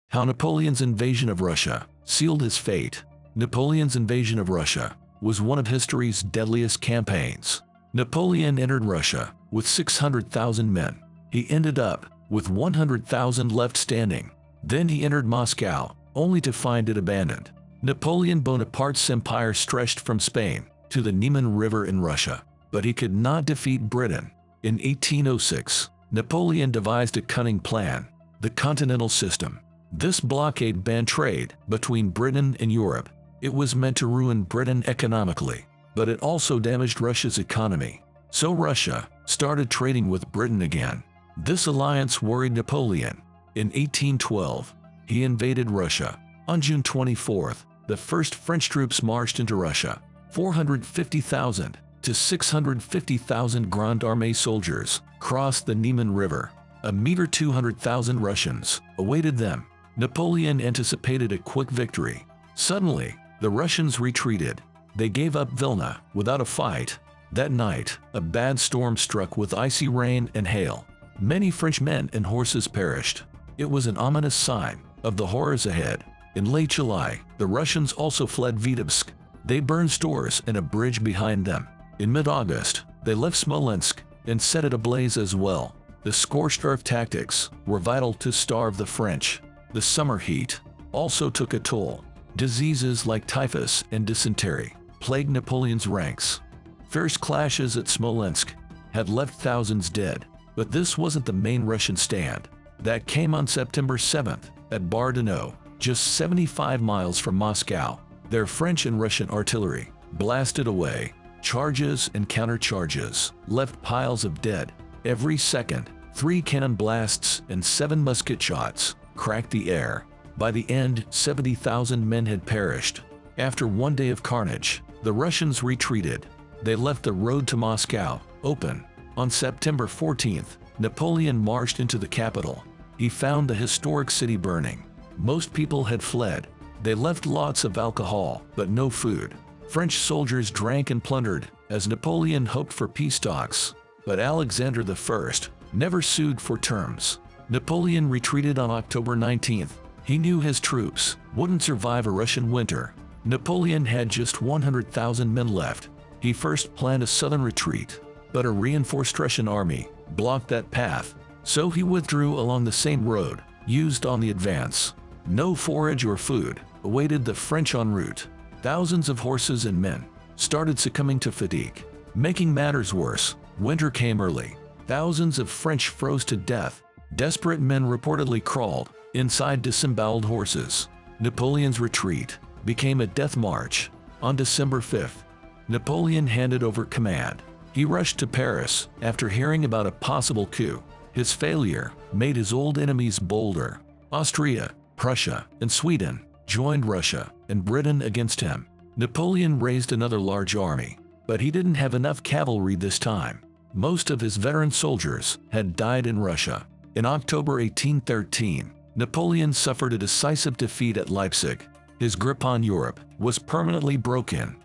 How Napoleon's invasion of Russia sealed his fate. Napoleon's invasion of Russia was one of history's deadliest campaigns. Napoleon entered Russia with 600,000 men. He ended up with 100,000 left standing. Then he entered Moscow, only to find it abandoned. Napoleon Bonaparte's empire stretched from Spain to the Niemen River in Russia, but he could not defeat Britain. In 1806, Napoleon devised a cunning plan, the Continental System. This blockade banned trade between Britain and Europe. It was meant to ruin Britain economically, but it also damaged Russia's economy. So Russia started trading with Britain again. This alliance worried Napoleon. In 1812, he invaded Russia. On June 24th, the first French troops marched into Russia. 450,000 to 650,000 Grande Armée soldiers crossed the Niemen River. A mere 200,000 Russians awaited them. Napoleon anticipated a quick victory. Suddenly, the Russians retreated. They gave up Vilna without a fight. That night, a bad storm struck with icy rain and hail. Many French men and horses perished. It was an ominous sign of the horrors ahead. In late July, the Russians also fled Vitebsk. They burned stores and a bridge behind them. In mid-August, they left Smolensk and set it ablaze as well. The scorched earth tactics were vital to starve the French. The summer heat also took a toll. Diseases like typhus and dysentery plagued Napoleon's ranks. Fierce clashes at Smolensk had left thousands dead. But this wasn't the main Russian stand. That came on September 7th at Bardano, just 75 miles from Moscow. Their French and Russian artillery blasted away. Charges and countercharges left piles of dead. Every second, 3 cannon blasts and 7 musket shots cracked the air. By the end, 70,000 men had perished. After one day of carnage, the Russians retreated. They left the road to Moscow open. On September 14th, Napoleon marched into the capital. He found the historic city burning. Most people had fled. They left lots of alcohol, but no food. French soldiers drank and plundered as Napoleon hoped for peace talks. But Alexander I never sued for terms. Napoleon retreated on October 19th. He knew his troops wouldn't survive a Russian winter. Napoleon had just 100,000 men left. He first planned a southern retreat, but a reinforced Russian army blocked that path. So he withdrew along the same road used on the advance. No forage or food awaited the French en route. Thousands of horses and men started succumbing to fatigue. Making matters worse, winter came early. Thousands of French froze to death. Desperate men reportedly crawled inside disemboweled horses. Napoleon's retreat became a death march. On December 5th, Napoleon handed over command. He rushed to Paris after hearing about a possible coup. His failure made his old enemies bolder. Austria, Prussia, and Sweden joined Russia and Britain against him. Napoleon raised another large army, but he didn't have enough cavalry this time. Most of his veteran soldiers had died in Russia. In October 1813, Napoleon suffered a decisive defeat at Leipzig. His grip on Europe was permanently broken.